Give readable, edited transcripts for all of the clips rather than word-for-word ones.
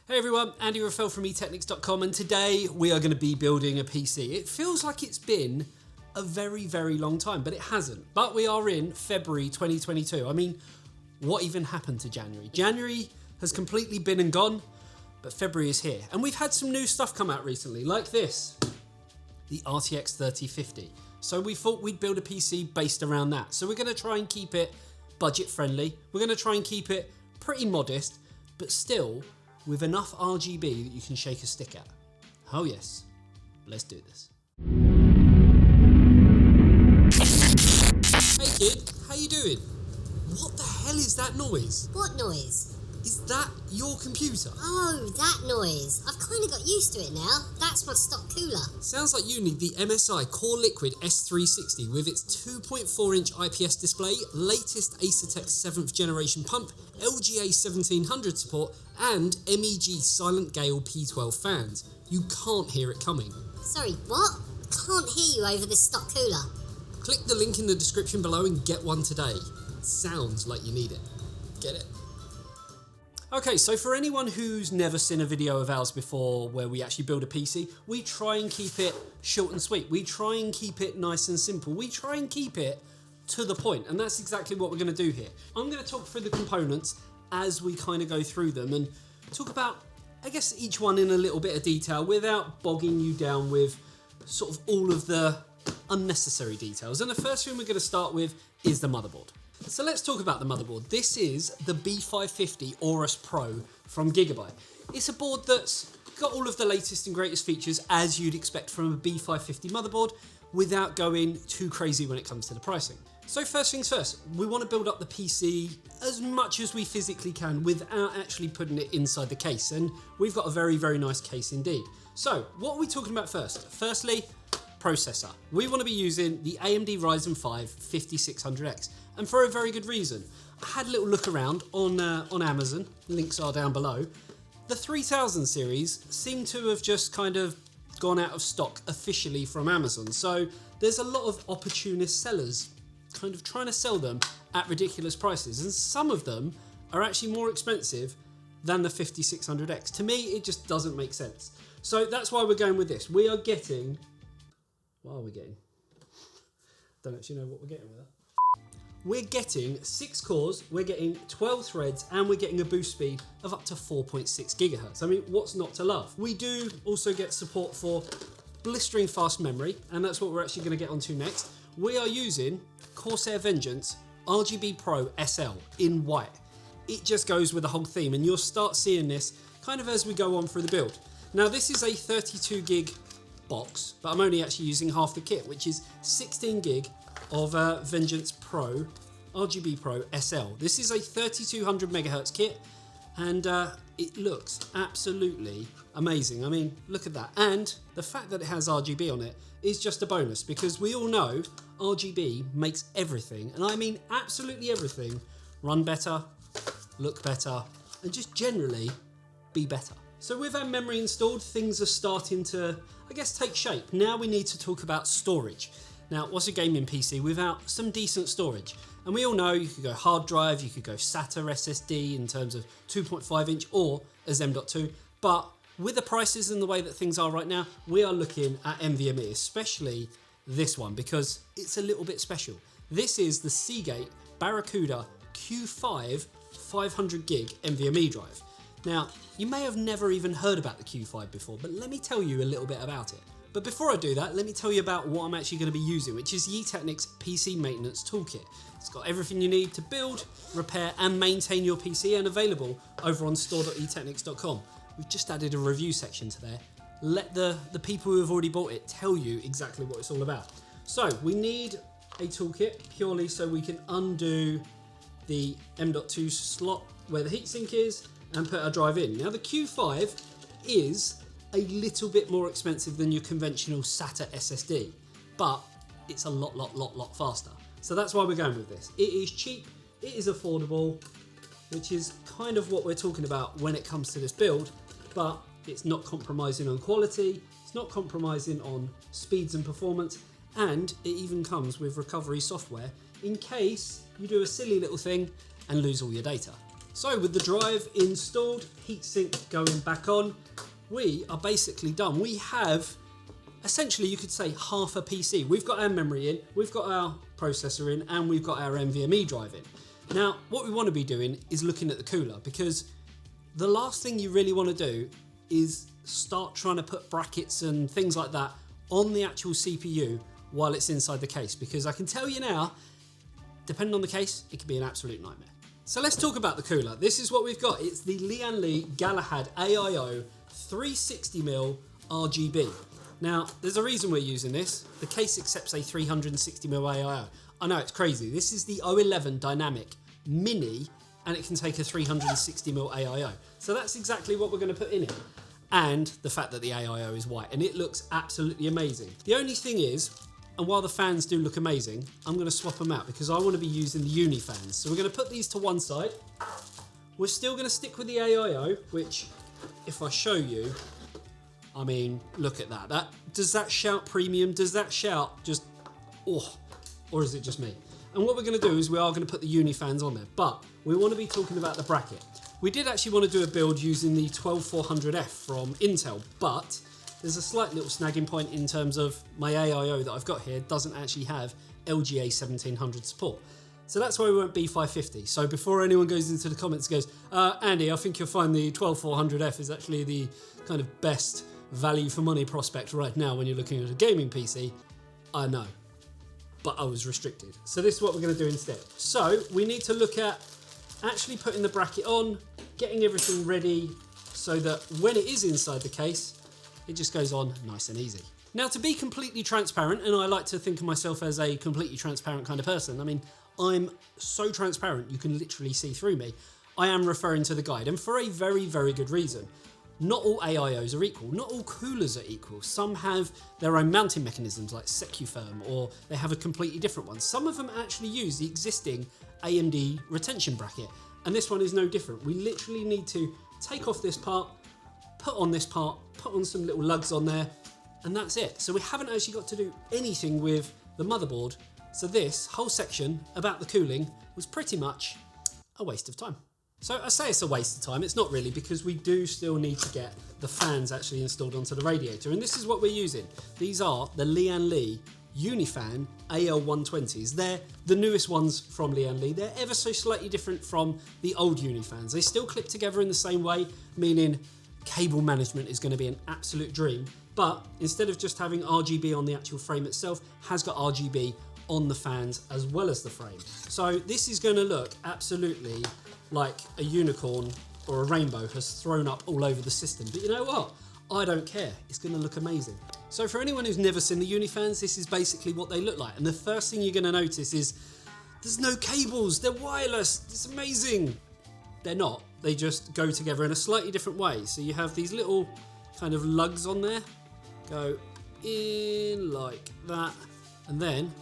Hey everyone, Andy Raffel from eTeknix.com, and today we are going to be building a PC. It feels like it's been a very, very long time, but it hasn't. But we are in February 2022. I mean, what even happened to January? January has completely been and gone, but February is here. And we've had some new stuff come out recently, like this, the RTX 3050. So we thought we'd build a PC based around that. So we're going to try and keep it budget friendly. We're going to try and keep it pretty modest, but still with enough RGB that you can shake a stick at. Oh yes, let's do this. Hey kid, how you doing? What the hell is that noise? What noise? Is that your computer? Oh, that noise. I've kind of got used to it now. That's my stock cooler. Sounds like you need the MSI Core Liquid S360 with its 2.4-inch IPS display, latest Acertech 7th generation pump, LGA 1700 support, and MEG Silent Gale P12 fans. You can't hear it coming. Sorry, what? Can't hear you over this stock cooler. Click the link in the description below and get one today. Sounds like you need it. Get it? Okay, so for anyone who's never seen a video of ours before where we actually build a PC, we try and keep it short and sweet. We try and keep it nice and simple. We try and keep it to the point, and that's exactly what we're going to do here. I'm going to talk through the components as we kind of go through them and talk about, I guess, each one in a little bit of detail without bogging you down with sort of all of the unnecessary details. And the first thing we're going to start with is the motherboard. So let's talk about the motherboard. This is the B550 Aorus Pro from Gigabyte. It's a board that's got all of the latest and greatest features as you'd expect from a B550 motherboard without going too crazy when it comes to the pricing. So first things first, we want to build up the PC as much as we physically can without actually putting it inside the case, and we've got a very, very nice case indeed. So what are we talking about first? Firstly, processor. We want to be using the AMD Ryzen 5 5600X, and for a very good reason. I had a little look around on Amazon, links are down below. The 3000 series seem to have just kind of gone out of stock officially from Amazon, so there's a lot of opportunist sellers kind of trying to sell them at ridiculous prices, and some of them are actually more expensive than the 5600X. To me, it just doesn't make sense. So that's why we're going with this. We are getting, what are we getting? Don't actually know what we're getting with that. We're getting 6 cores, we're getting 12 threads, and we're getting a boost speed of up to 4.6 gigahertz. I mean, what's not to love? We do also get support for blistering fast memory, and that's what we're actually going to get onto next. We are using Corsair Vengeance RGB Pro SL in white. It just goes with the whole theme, and you'll start seeing this kind of as we go on through the build. Now, this is a 32 gig box, but I'm only actually using half the kit, which is 16 gig of Vengeance Pro RGB Pro SL. This is a 3200 megahertz kit, and it looks absolutely amazing. I mean, look at that. And the fact that it has RGB on it is just a bonus, because we all know RGB makes everything, and I mean absolutely everything, run better, look better, and just generally be better. So with our memory installed, things are starting to, I guess, take shape. Now we need to talk about storage. Now, what's a gaming PC without some decent storage? And we all know you could go hard drive, you could go SATA SSD in terms of 2.5 inch or as M.2, but with the prices and the way that things are right now, we are looking at Nvme, especially this one, because it's a little bit special. This is the Seagate Barracuda Q5 500 gig Nvme drive. Now, you may have never even heard about the Q5 before, but let me tell you a little bit about it. But before I do that, let me tell you about what I'm actually going to be using, which is eTeknix PC Maintenance Toolkit. It's got everything you need to build, repair, and maintain your PC, and available over on store.eteknix.com. We've just added a review section to there. Let the people who have already bought it tell you exactly what it's all about. So we need a toolkit purely so we can undo the M.2 slot where the heatsink is and put our drive in. Now the Q5 is a little bit more expensive than your conventional SATA SSD, but it's a lot faster. So that's why we're going with this. It is cheap, it is affordable, which is kind of what we're talking about when it comes to this build, but it's not compromising on quality, it's not compromising on speeds and performance, and it even comes with recovery software in case you do a silly little thing and lose all your data. So with the drive installed, heatsink going back on, we are basically done. We have, essentially you could say, half a PC. We've got our memory in, we've got our processor in, and we've got our Nvme drive in. Now, what we want to be doing is looking at the cooler, because the last thing you really want to do is start trying to put brackets and things like that on the actual CPU while it's inside the case, because I can tell you now, depending on the case, it can be an absolute nightmare. So let's talk about the cooler. This is what we've got. It's the Lian Li Galahad AIO 360mm RGB. Now, there's a reason we're using this. The case accepts a 360mm AIO. I know, it's crazy. This is the O11 Dynamic Mini, and it can take a 360mm AIO. So that's exactly what we're going to put in it. And the fact that the AIO is white, and it looks absolutely amazing. The only thing is, and while the fans do look amazing, I'm going to swap them out because I want to be using the Uni Fans. So we're going to put these to one side. We're still going to stick with the AIO, which, if I show you, I mean, look at that. Does that shout premium? Does that shout just, oh, or is it just me? And what we're going to do is we are going to put the Uni Fans on there, but we want to be talking about the bracket. We did actually want to do a build using the 12400F from Intel, but there's a slight little snagging point in terms of my AIO that I've got here doesn't actually have LGA 1700 support. So that's why we went B550. So before anyone goes into the comments and goes, Andy, I think you'll find the 12400F is actually the kind of best value for money prospect right now when you're looking at a gaming PC. I know, but I was restricted. So this is what we're going to do instead. So we need to look at actually putting the bracket on, getting everything ready so that when it is inside the case, it just goes on nice and easy. Now, to be completely transparent, and I like to think of myself as a completely transparent kind of person, I mean, I'm so transparent you can literally see through me. I am referring to the guide, and for a very, very good reason. Not all AIOs are equal, not all coolers are equal. Some have their own mounting mechanisms like SecuFirm, or they have a completely different one. Some of them actually use the existing AMD retention bracket, and this one is no different. We literally need to take off this part, put on this part, put on some little lugs on there, and that's it. So we haven't actually got to do anything with the motherboard. So this whole section about the cooling was pretty much a waste of time. So I say it's a waste of time, it's not really, because we do still need to get the fans actually installed onto the radiator, and this is what we're using. These are the Lian Li Uni Fan AL120s. They're the newest ones from Lian Li. They're ever so slightly different from the old Uni Fans. They still clip together in the same way, meaning cable management is going to be an absolute dream, but instead of just having RGB on the actual frame itself, has got RGB on the fans as well as the frame. So this is going to look absolutely like a unicorn or a rainbow has thrown up all over the system. But you know what? I don't care. It's going to look amazing. So for anyone who's never seen the Uni Fans, this is basically what they look like. And the first thing you're going to notice is there's no cables. They're wireless. It's amazing. They're not. They just go together in a slightly different way. So you have these little kind of lugs on there. Go in like that. And then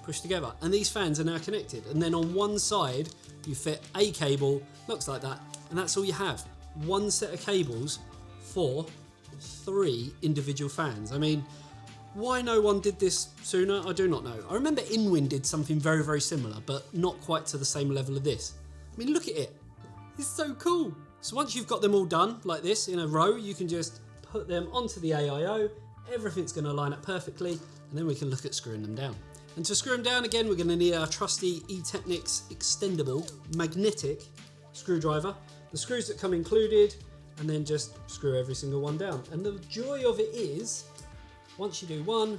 push together. And these fans are now connected. And then on one side, you fit a cable, looks like that, and that's all you have. One set of cables for 3 individual fans. I mean, why no one did this sooner, I do not know. I remember Nvme did something very, very similar, but not quite to the same level of this. I mean, look at it. It's so cool. So once you've got them all done like this in a row, you can just put them onto the AIO. Everything's going to line up perfectly, and then we can look at screwing them down. And to screw them down again, we're going to need our trusty eTeknix extendable magnetic screwdriver. The screws that come included, and then just screw every single one down. And the joy of it is, once you do one,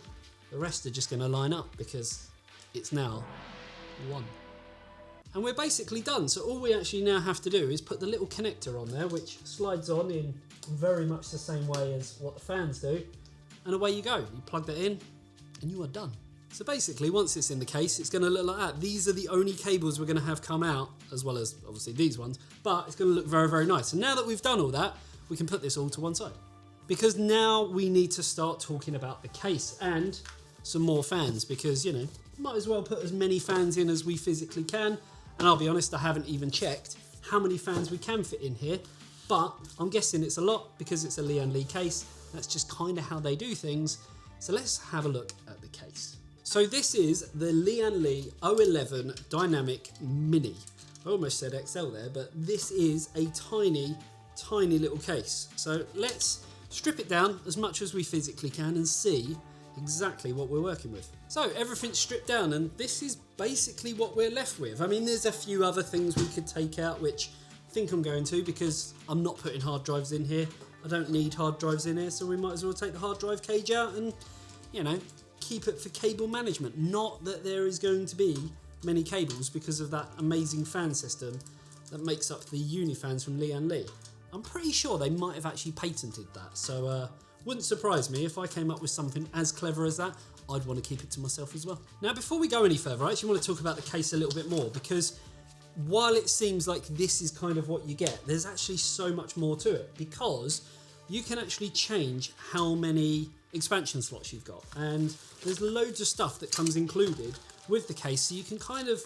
the rest are just going to line up because it's now one. And we're basically done. So all we actually now have to do is put the little connector on there, which slides on in very much the same way as what the fans do. And away you go. You plug that in and you are done. So basically, once it's in the case, it's going to look like that. These are the only cables we're going to have come out, as well as obviously these ones, but it's going to look very, very nice. And now that we've done all that, we can put this all to one side. Because now we need to start talking about the case and some more fans, because, you know, might as well put as many fans in as we physically can. And I'll be honest, I haven't even checked how many fans we can fit in here, but I'm guessing it's a lot because it's a Lian Li case. That's just kind of how they do things. So let's have a look at the case. So this is the Lian Li 011 Dynamic Mini. I almost said XL there, but this is a tiny, tiny little case. So let's strip it down as much as we physically can and see exactly what we're working with. So everything's stripped down and this is basically what we're left with. I mean, there's a few other things we could take out, which I think I'm going to, because I'm not putting hard drives in here. I don't need hard drives in here, so we might as well take the hard drive cage out and, you know, keep it for cable management. Not that there is going to be many cables because of that amazing fan system that makes up the Uni Fans from Lian Li. I'm pretty sure they might have actually patented that, so wouldn't surprise me if I came up with something as clever as that. I'd want to keep it to myself as well. Now, before we go any further, I actually want to talk about the case a little bit more, because while it seems like this is kind of what you get, there's actually so much more to it, because you can actually change how many expansion slots you've got, and there's loads of stuff that comes included with the case, so you can kind of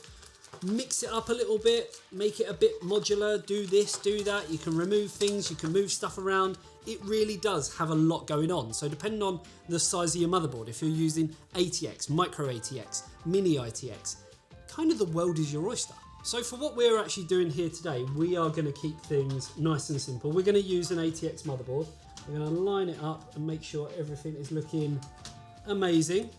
mix it up a little bit, make it a bit modular, do this, do that. You can remove things, you can move stuff around. It really does have a lot going on. So depending on the size of your motherboard, if you're using ATX, micro ATX, mini ATX, kind of the world is your oyster. So for what we're actually doing here today, we are going to keep things nice and simple. We're going to use an ATX motherboard. We're going to line it up and make sure everything is looking amazing.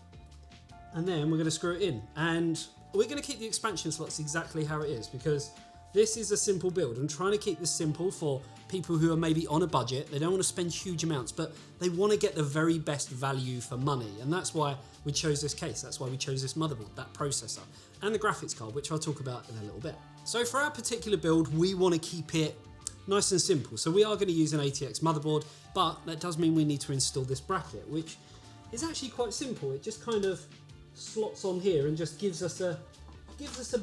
And then we're going to screw it in. And we're going to keep the expansion slots exactly how it is, because this is a simple build. I'm trying to keep this simple for people who are maybe on a budget. They don't want to spend huge amounts, but they want to get the very best value for money. And that's why we chose this case. That's why we chose this motherboard, that processor, and the graphics card, which I'll talk about in a little bit. So for our particular build, we want to keep it nice and simple. So we are going to use an ATX motherboard, but that does mean we need to install this bracket, which is actually quite simple. It just kind of slots on here and just gives us a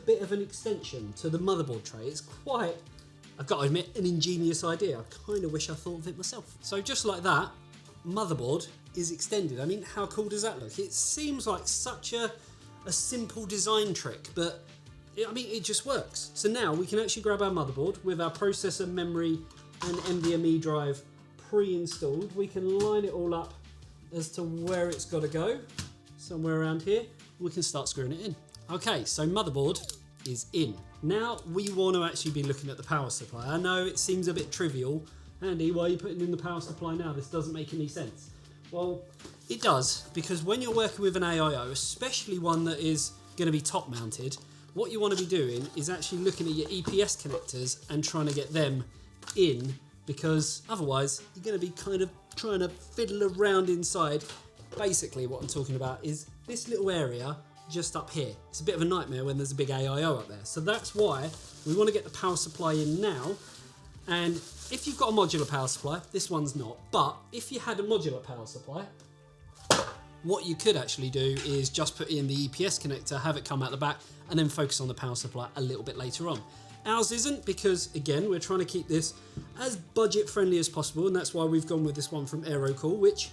bit of an extension to the motherboard tray. It's quite, I've got to admit, an ingenious idea. I kind of wish I thought of it myself. So just like that, motherboard is extended. I mean, how cool does that look? It seems like such a simple design trick, but it just works. So now we can actually grab our motherboard with our processor, memory, and Nvme drive pre-installed. We can line it all up as to where it's got to go, somewhere around here. We can start screwing it in. Okay, so motherboard is in. Now we want to actually be looking at the power supply. I know it seems a bit trivial. Andy, why are you putting in the power supply now? This doesn't make any sense. Well, it does, because when you're working with an AIO, especially one that is going to be top mounted, what you want to be doing is actually looking at your EPS connectors and trying to get them in, because otherwise you're going to be kind of trying to fiddle around inside. Basically what I'm talking about is this little area just up here. It's a bit of a nightmare when there's a big AIO up there. So that's why we want to get the power supply in now. And if you've got a modular power supply, this one's not, but if you had a modular power supply, what you could actually do is just put in the EPS connector, have it come out the back, and then focus on the power supply a little bit later on. Ours isn't, because again, we're trying to keep this as budget friendly as possible, and that's why we've gone with this one from AeroCool, which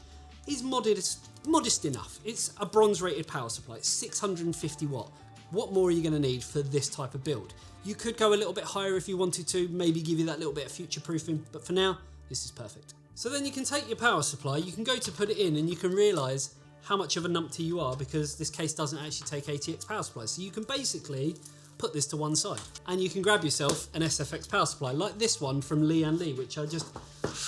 is modest enough. It's a bronze rated power supply. It's 650 watt. What more are you going to need for this type of build? You could go a little bit higher if you wanted to, maybe give you that little bit of future proofing, but for now, this is perfect. So then you can take your power supply, you can go to put it in, and you can realize how much of a numpty you are, because this case doesn't actually take ATX power supplies. So you can basically put this to one side, and you can grab yourself an SFX power supply like this one from Lian Li, which I just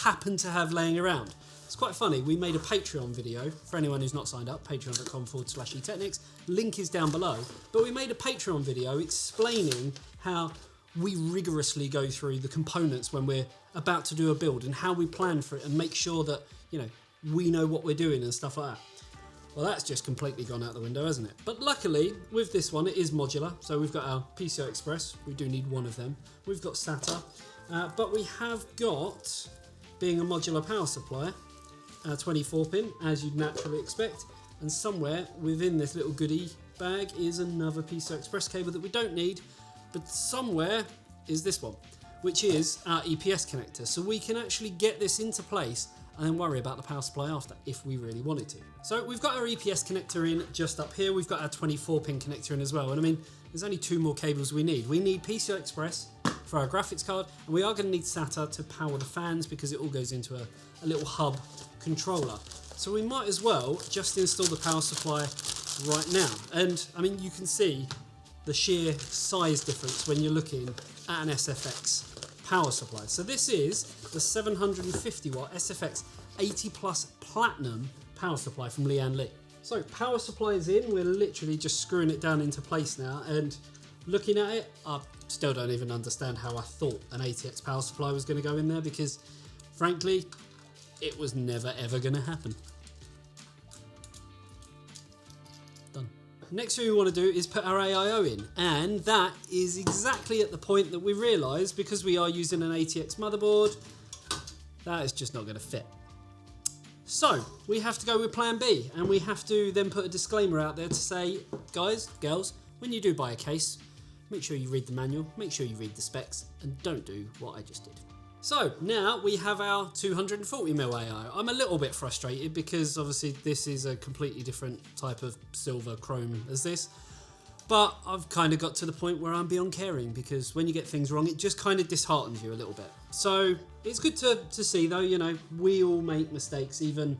happen to have laying around. It's quite funny. We made a Patreon video for anyone who's not signed up, patreon.com/eTeknix. Link is down below. But we made a Patreon video explaining how we rigorously go through the components when we're about to do a build, and how we plan for it and make sure that, you know, we know what we're doing and stuff like that. Well, that's just completely gone out the window, hasn't it? But luckily, with this one, it is modular. So we've got our PCI Express. We do need one of them. We've got SATA. But we have got, being a modular power supply, 24 pin, as you'd naturally expect. And somewhere within this little goodie bag is another PCI Express cable that we don't need. But somewhere is this one, which is our EPS connector. So we can actually get this into place and then worry about the power supply after, if we really wanted to. So we've got our EPS connector in just up here. We've got our 24 pin connector in as well. And I mean, there's only two more cables we need. We need PCI Express for our graphics card, and we are going to need SATA to power the fans, because it all goes into a little hub controller. So we might as well just install the power supply right now. And I mean, you can see the sheer size difference when you're looking at an SFX power supply. So this is the 750 watt SFX 80 plus platinum power supply from Lian Li. So power supply is in, we're literally just screwing it down into place now, and looking at it, I still don't even understand how I thought an ATX power supply was going to go in there, because frankly, it was never ever going to happen. Done. Next thing we want to do is put our AIO in, and that is exactly at the point that we realise, because we are using an ATX motherboard, that is just not going to fit. So we have to go with plan B, and we have to then put a disclaimer out there to say, guys, girls, when you do buy a case, make sure you read the manual, make sure you read the specs, and don't do what I just did. So now we have our 240mm AI. I'm a little bit frustrated because obviously this is a completely different type of silver chrome as this, but I've kind of got to the point where I'm beyond caring, because when you get things wrong, it just kind of disheartens you a little bit. So it's good to see though, you know, we all make mistakes, even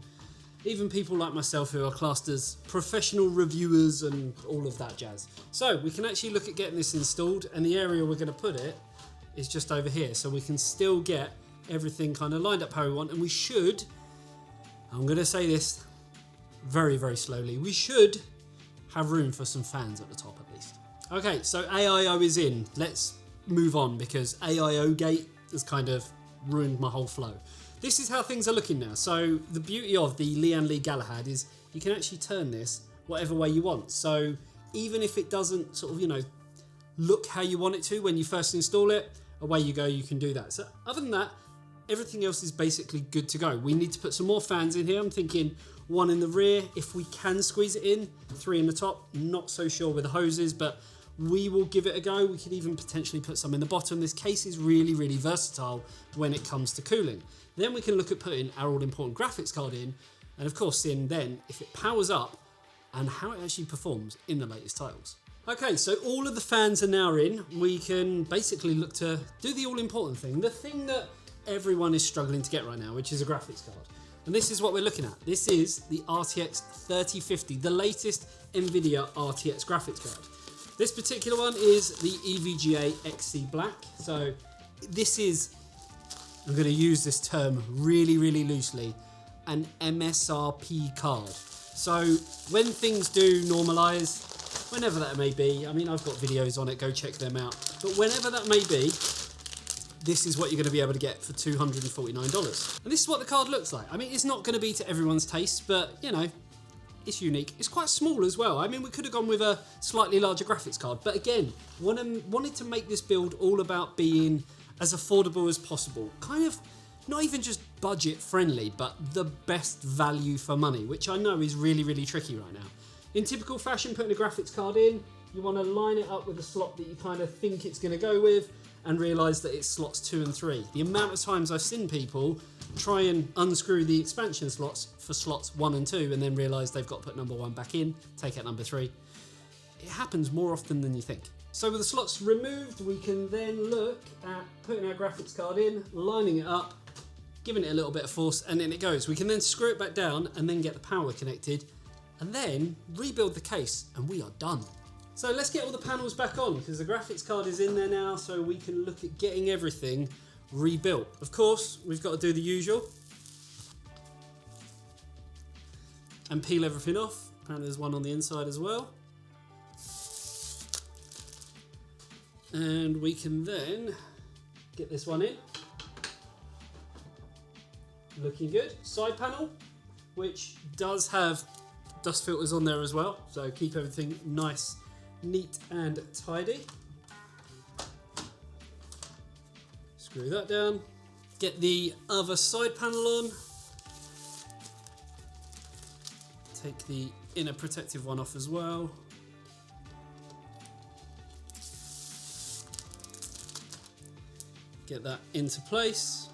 people like myself who are classed as professional reviewers and all of that jazz. So we can actually look at getting this installed, and the area we're going to put it is just over here, so we can still get everything kind of lined up how we want, and we should, I'm going to say this very, very slowly, we should have room for some fans at the top at least. Okay, so AIO is in. Let's move on, because AIO gate has kind of ruined my whole flow. This is how things are looking now. So the beauty of the Lian Li Galahad is you can actually turn this whatever way you want. So even if it doesn't sort of, you know, look how you want it to when you first install it, away you go, you can do that. So other than that, everything else is basically good to go. We need to put some more fans in here. I'm thinking one in the rear, if we can squeeze it in, 3 in the top. Not so sure with the hoses, but we will give it a go. We could even potentially put some in the bottom. This case is really, really versatile when it comes to cooling. Then we can look at putting our all-important graphics card in, and of course seeing then if it powers up and how it actually performs in the latest titles. Okay, so all of the fans are now in. We can basically look to do the all-important thing, the thing that everyone is struggling to get right now, which is a graphics card. And this is what we're looking at. This is the RTX 3050, the latest Nvidia RTX graphics card. This particular one is the EVGA XC Black. So this is, I'm going to use this term really, really loosely, an MSRP card. So when things do normalize, whenever that may be, I mean, I've got videos on it, go check them out. But whenever that may be, this is what you're going to be able to get for $249. And this is what the card looks like. I mean, it's not going to be to everyone's taste, but, you know, it's unique. It's quite small as well. I mean, we could have gone with a slightly larger graphics card, but again, wanted to make this build all about being as affordable as possible. Kind of not even just budget friendly, but the best value for money, which I know is really, really tricky right now. In typical fashion, putting a graphics card in, you want to line it up with a slot that you kind of think it's going to go with, and realise that it's slots 2 and 3. The amount of times I've seen people try and unscrew the expansion slots for slots 1 and 2 and then realise they've got to put number 1 back in, take out number 3. It happens more often than you think. So with the slots removed, we can then look at putting our graphics card in, lining it up, giving it a little bit of force, and then it goes. We can then screw it back down and then get the power connected, and then rebuild the case, and we are done. So let's get all the panels back on, because the graphics card is in there now, so we can look at getting everything rebuilt. Of course, we've got to do the usual and peel everything off. Apparently there's one on the inside as well. And we can then get this one in. Looking good. Side panel, which does have dust filters on there as well, so keep everything nice, neat and tidy. Screw that down. Get the other side panel on. Take the inner protective one off as well. Get that into place.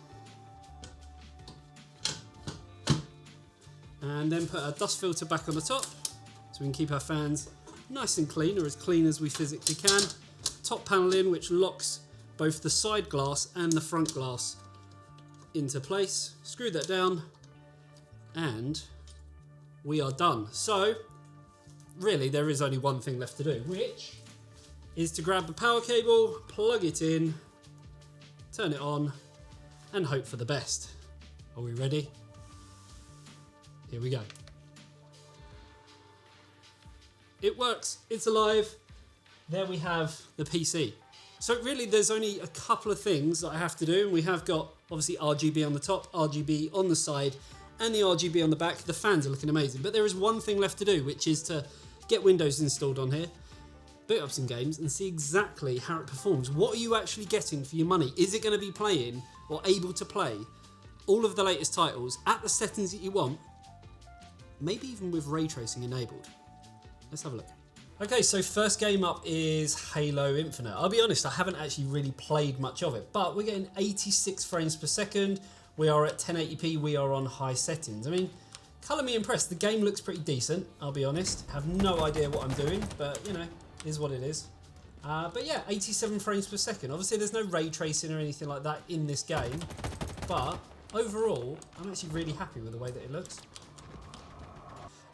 And then put our dust filter back on the top so we can keep our fans nice and clean, or as clean as we physically can. Top panel in, which locks both the side glass and the front glass into place. Screw that down and we are done. So really there is only one thing left to do, which is to grab the power cable, plug it in, turn it on, and hope for the best. Are we ready? Here we go. It works, it's alive. There we have the PC. So really there's only a couple of things that I have to do. We have got obviously RGB on the top, RGB on the side, and the RGB on the back. The fans are looking amazing, but there is one thing left to do, which is to get Windows installed on here, boot up some games, and see exactly how it performs. What are you actually getting for your money? Is it going to be playing or able to play all of the latest titles at the settings that you want? Maybe even with ray tracing enabled. Let's have a look. Okay, so first game up is Halo Infinite. I'll be honest, I haven't actually really played much of it, but we're getting 86 frames per second. We are at 1080p, we are on high settings. I mean, colour me impressed. The game looks pretty decent, I'll be honest. Have no idea what I'm doing, but you know, is what it is. But yeah, 87 frames per second. Obviously there's no ray tracing or anything like that in this game, but overall, I'm actually really happy with the way that it looks.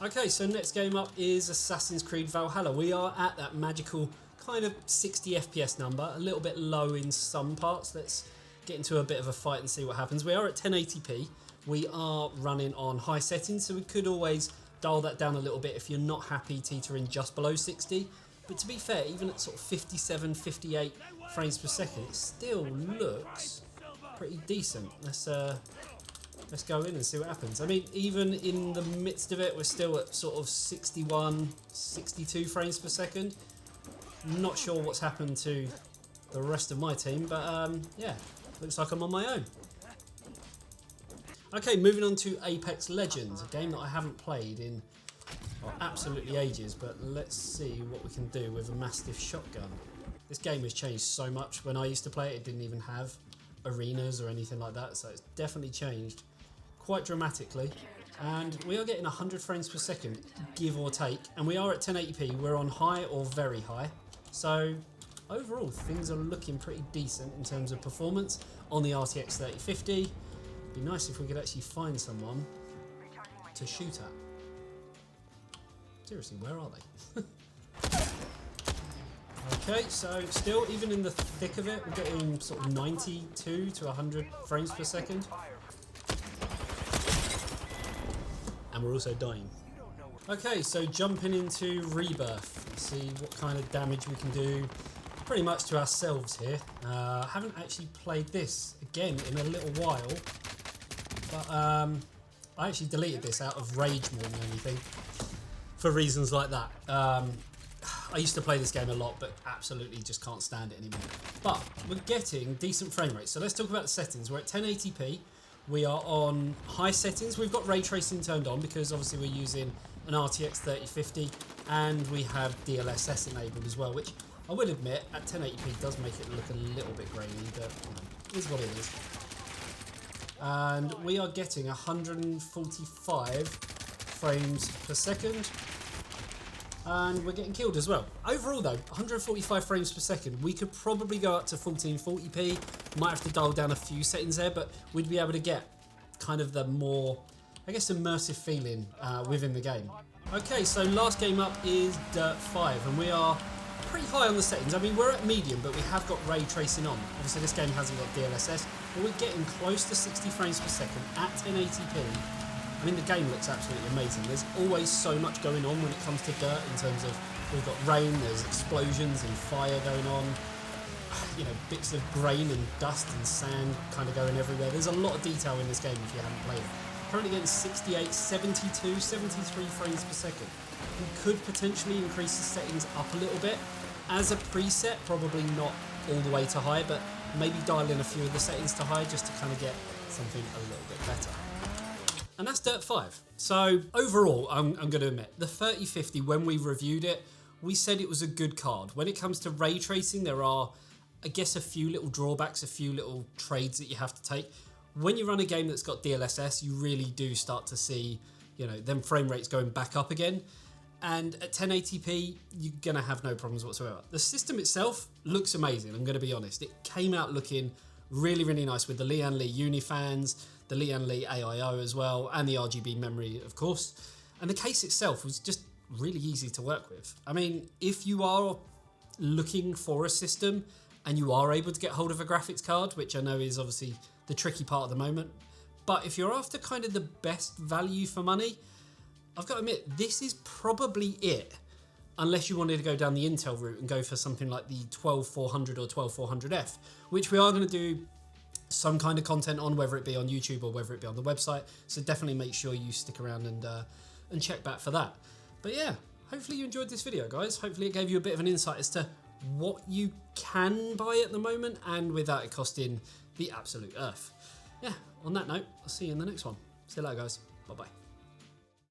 Okay, so next game up is Assassin's Creed Valhalla. We are at that magical kind of 60 FPS number, a little bit low in some parts. Let's get into a bit of a fight and see what happens. We are at 1080p. We are running on high settings, so we could always dial that down a little bit if you're not happy teetering just below 60. But to be fair, even at sort of 57, 58 frames per second, it still looks pretty decent. Let's go in and see what happens. I mean, even in the midst of it, we're still at sort of 61, 62 frames per second. Not sure what's happened to the rest of my team, but yeah, looks like I'm on my own. Okay, moving on to Apex Legends, a game that I haven't played in absolutely ages, but let's see what we can do with a Mastiff shotgun. This game has changed so much. When I used to play it, it didn't even have arenas or anything like that, so it's definitely changed quite dramatically. And we are getting 100 frames per second, give or take, and we are at 1080p. We're on high or very high, so overall things are looking pretty decent in terms of performance on the RTX 3050. It'd be nice if we could actually find someone to shoot at. Seriously, where are they? Okay, so still, even in the thick of it, we're getting sort of 92 to 100 frames per second. And we're also dying. Okay, so jumping into Rebirth. See what kind of damage we can do pretty much to ourselves here. I haven't actually played this again in a little while, but I actually deleted this out of rage more than anything for reasons like that. I used to play this game a lot, but absolutely just can't stand it anymore. But we're getting decent frame rates. So let's talk about the settings. We're at 1080p. We are on high settings. We've got ray tracing turned on because obviously we're using an RTX 3050, and we have DLSS enabled as well, which I will admit at 1080p does make it look a little bit grainy, but you know, it is what it is. And we are getting 145 frames per second. And we're getting killed as well. Overall though, 145 frames per second. We could probably go up to 1440p. Might have to dial down a few settings there, but we'd be able to get kind of the more, I guess, immersive feeling within the game. Okay, so last game up is Dirt 5, and we are pretty high on the settings. I mean, we're at medium, but we have got ray tracing on. Obviously this game hasn't got DLSS, but we're getting close to 60 frames per second at 1080p. I mean, the game looks absolutely amazing. There's always so much going on when it comes to Dirt in terms of, we've got rain, there's explosions and fire going on, you know, bits of grain and dust and sand kind of going everywhere. There's a lot of detail in this game if you haven't played it. Currently getting 68, 72, 73 frames per second. We could potentially increase the settings up a little bit. As a preset, probably not all the way to high, but maybe dial in a few of the settings to high just to kind of get something a little bit better. And that's Dirt 5. So overall, I'm going to admit, the 3050, when we reviewed it, we said it was a good card. When it comes to ray tracing, there are, I guess, a few little drawbacks, a few little trades that you have to take. When you run a game that's got DLSS, you really do start to see, you know, them frame rates going back up again. And at 1080p, you're going to have no problems whatsoever. The system itself looks amazing, I'm going to be honest. It came out looking really, really nice with the Lian Li Uni Fans, the Lian Li AIO as well, and the RGB memory, of course. And the case itself was just really easy to work with. I mean, if you are looking for a system and you are able to get hold of a graphics card, which I know is obviously the tricky part at the moment, but if you're after kind of the best value for money, I've got to admit, this is probably it, unless you wanted to go down the Intel route and go for something like the 12400 or 12400F, which we are going to do some kind of content on, whether it be on YouTube or whether it be on the website. So definitely make sure you stick around and check back for that. But yeah, hopefully you enjoyed this video, guys. Hopefully it gave you a bit of an insight as to what you can buy at the moment and without it costing the absolute earth. Yeah, on that note, I'll see you in the next one. See you later, guys. Bye-bye.